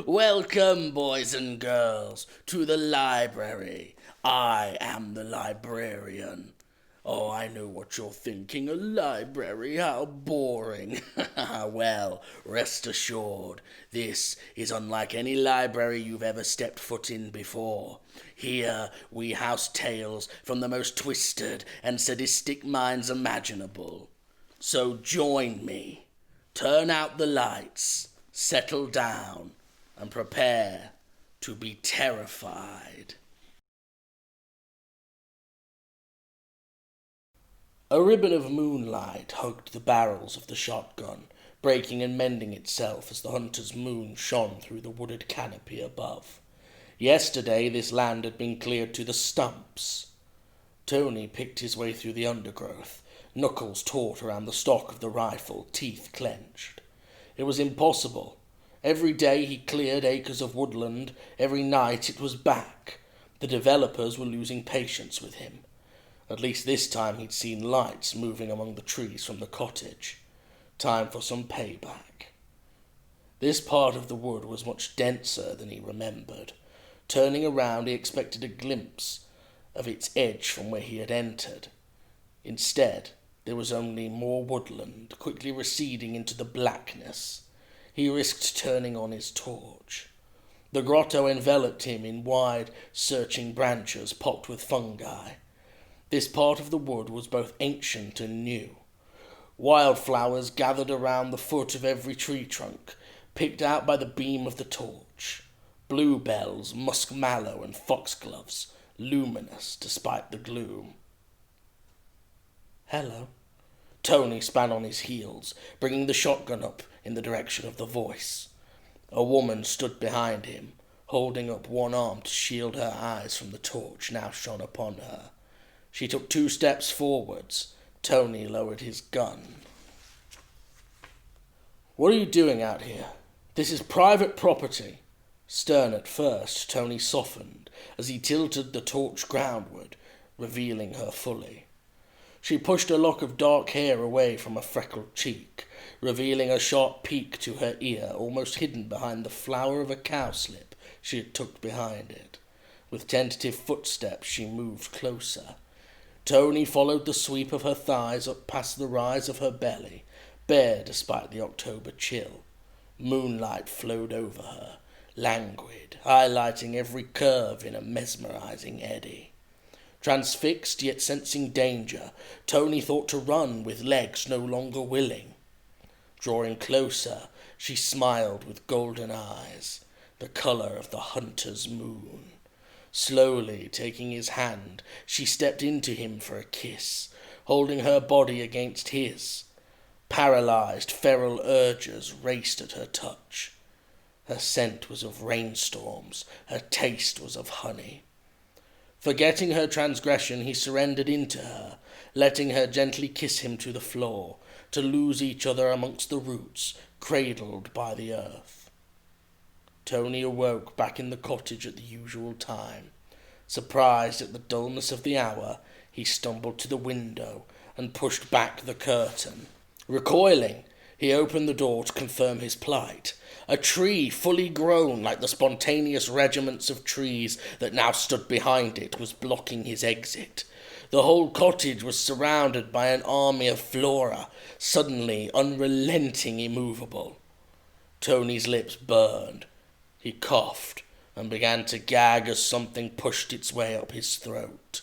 Welcome, boys and girls, to the library. I am the librarian. Oh, I know what you're thinking. A library? How boring. Well, rest assured, this is unlike any library you've ever stepped foot in before. Here we house tales from the most twisted and sadistic minds imaginable. So join me. Turn out the lights, settle down, and prepare to be terrified. A ribbon of moonlight hugged the barrels of the shotgun, breaking and mending itself as the hunter's moon shone through the wooded canopy above. Yesterday this land had been cleared to the stumps. Tony picked his way through the undergrowth, knuckles taut around the stock of the rifle, teeth clenched. It was impossible. Every day he cleared acres of woodland, every night it was back. The developers were losing patience with him. At least this time he'd seen lights moving among the trees from the cottage. Time for some payback. This part of the wood was much denser than he remembered. Turning around, he expected a glimpse of its edge from where he had entered. Instead, there was only more woodland, quickly receding into the blackness. He risked turning on his torch. The grotto enveloped him in wide, searching branches pocked with fungi. This part of the wood was both ancient and new. Wildflowers gathered around the foot of every tree trunk, picked out by the beam of the torch. Bluebells, muskmallow, and foxgloves, luminous despite the gloom. Hello. Tony span on his heels, bringing the shotgun up in the direction of the voice. A woman stood behind him, holding up one arm to shield her eyes from the torch now shone upon her. She took 2 steps forwards. Tony lowered his gun. What are you doing out here? This is private property. Stern at first, Tony softened as he tilted the torch groundward, revealing her fully. She pushed a lock of dark hair away from a freckled cheek, revealing a sharp peak to her ear, almost hidden behind the flower of a cowslip she had tucked behind it. With tentative footsteps, she moved closer. Tony followed the sweep of her thighs up past the rise of her belly, bare despite the October chill. Moonlight flowed over her, languid, highlighting every curve in a mesmerizing eddy. Transfixed yet sensing danger, Tony thought to run with legs no longer willing. Drawing closer, she smiled with golden eyes, the color of the hunter's moon. Slowly taking his hand, she stepped into him for a kiss, holding her body against his. Paralyzed, feral urges raced at her touch. Her scent was of rainstorms, her taste was of honey. Forgetting her transgression, he surrendered into her, letting her gently kiss him to the floor, to lose each other amongst the roots, cradled by the earth. Tony awoke back in the cottage at the usual time. Surprised at the dullness of the hour, he stumbled to the window and pushed back the curtain. Recoiling, he opened the door to confirm his plight. A tree fully grown like the spontaneous regiments of trees that now stood behind it was blocking his exit. The whole cottage was surrounded by an army of flora, suddenly unrelenting, immovable. Tony's lips burned. He coughed and began to gag as something pushed its way up his throat.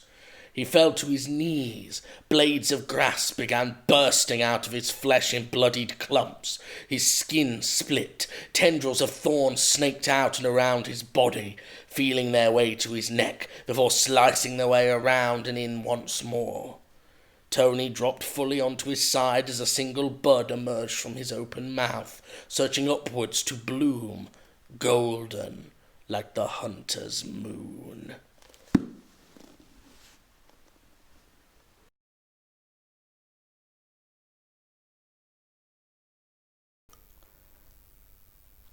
He fell to his knees. Blades of grass began bursting out of his flesh in bloodied clumps. His skin split. Tendrils of thorns snaked out and around his body, feeling their way to his neck before slicing their way around and in once more. Tony dropped fully onto his side as a single bud emerged from his open mouth, searching upwards to bloom, golden like the hunter's moon.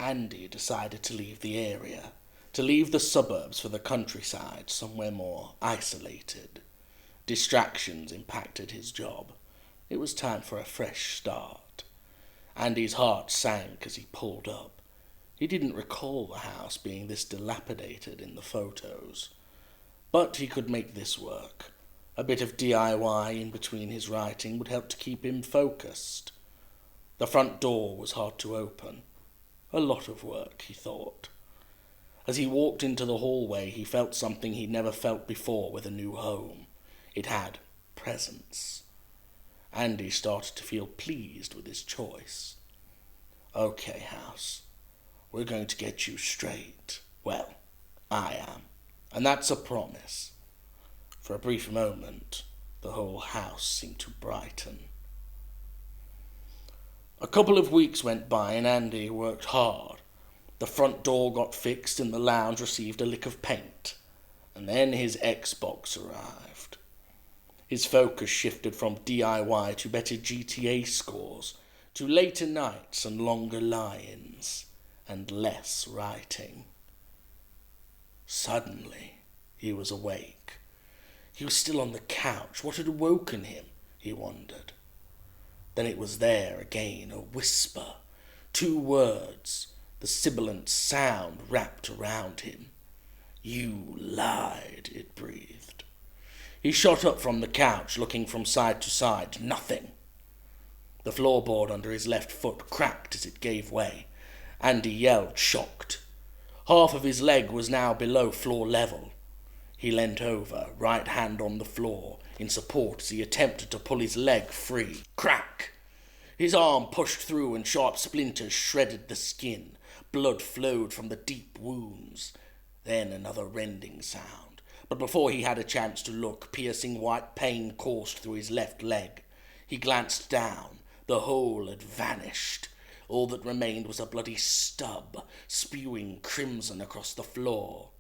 Andy decided to leave the area, to leave the suburbs for the countryside, somewhere more isolated. Distractions impacted his job. It was time for a fresh start. Andy's heart sank as he pulled up. He didn't recall the house being this dilapidated in the photos. But he could make this work. A bit of DIY in between his writing would help to keep him focused. The front door was hard to open. A lot of work, he thought. As he walked into the hallway, he felt something he'd never felt before with a new home. It had presence. Andy started to feel pleased with his choice. Okay, house, we're going to get you straight. Well, I am. And that's a promise. For a brief moment, the whole house seemed to brighten. A couple of weeks went by and Andy worked hard. The front door got fixed and the lounge received a lick of paint. And then his Xbox arrived. His focus shifted from DIY to better GTA scores, to later nights and longer lie-ins, and less writing. Suddenly, he was awake. He was still on the couch. What had awoken him, he wondered. Then it was there again, a whisper, 2 words, the sibilant sound wrapped around him. You lied, it breathed. He shot up from the couch, looking from side to side. Nothing. The floorboard under his left foot cracked as it gave way. Andy yelled, shocked. Half of his leg was now below floor level. He leant over, right hand on the floor, in support as he attempted to pull his leg free. Crack! His arm pushed through and sharp splinters shredded the skin. Blood flowed from the deep wounds. Then another rending sound. But before he had a chance to look, piercing white pain coursed through his left leg. He glanced down. The hole had vanished. All that remained was a bloody stub, spewing crimson across the floor.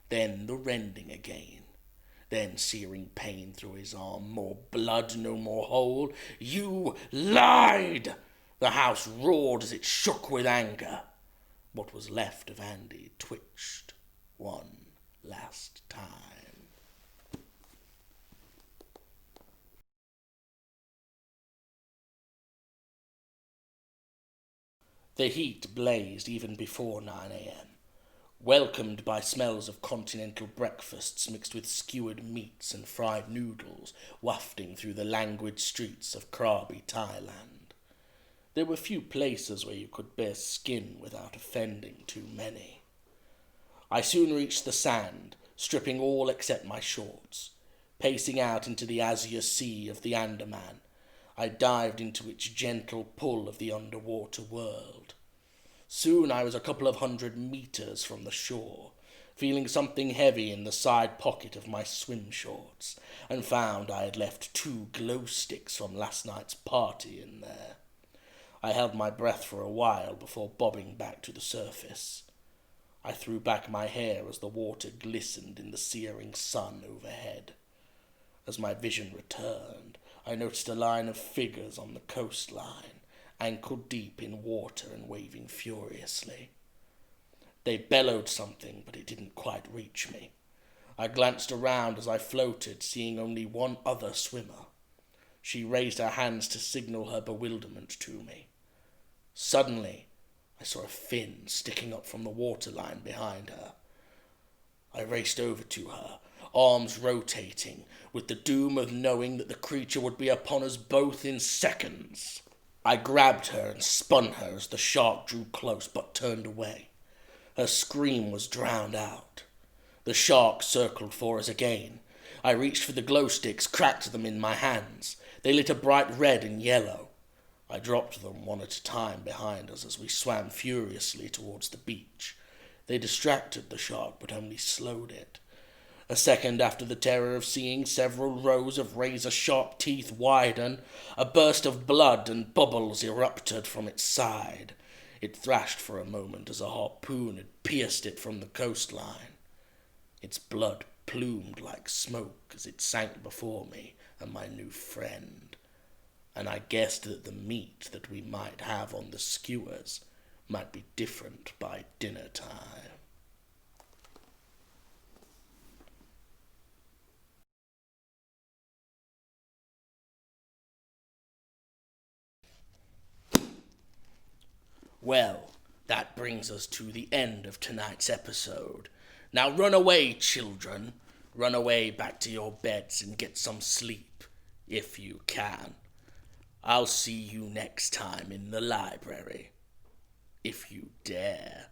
Then the rending again. Then searing pain through his arm. More blood, no more hole. You lied! The house roared as it shook with anger. What was left of Andy twitched one last time. The heat blazed even before 9 a.m., welcomed by smells of continental breakfasts mixed with skewered meats and fried noodles wafting through the languid streets of Krabi, Thailand. There were few places where you could bear skin without offending too many. I soon reached the sand, stripping all except my shorts. Pacing out into the azure sea of the Andaman, I dived into its gentle pull of the underwater world. Soon I was a couple of 100 meters from the shore, feeling something heavy in the side pocket of my swim shorts, and found I had left 2 glow sticks from last night's party in there. I held my breath for a while before bobbing back to the surface. I threw back my hair as the water glistened in the searing sun overhead. As my vision returned, I noticed a line of figures on the coastline, ankle deep in water and waving furiously. They bellowed something, but it didn't quite reach me. I glanced around as I floated, seeing only one other swimmer. She raised her hands to signal her bewilderment to me. Suddenly, I saw a fin sticking up from the waterline behind her. I raced over to her, arms rotating, with the doom of knowing that the creature would be upon us both in seconds. I grabbed her and spun her as the shark drew close, but turned away. Her scream was drowned out. The shark circled for us again. I reached for the glow sticks, cracked them in my hands. They lit a bright red and yellow. I dropped them one at a time behind us as we swam furiously towards the beach. They distracted the shark, but only slowed it. A second after the terror of seeing several rows of razor-sharp teeth widen, a burst of blood and bubbles erupted from its side. It thrashed for a moment as a harpoon had pierced it from the coastline. Its blood plumed like smoke as it sank before me and my new friend, and I guessed that the meat that we might have on the skewers might be different by dinner time. Well, that brings us to the end of tonight's episode. Now run away, children. Run away back to your beds and get some sleep, if you can. I'll see you next time in the library, if you dare.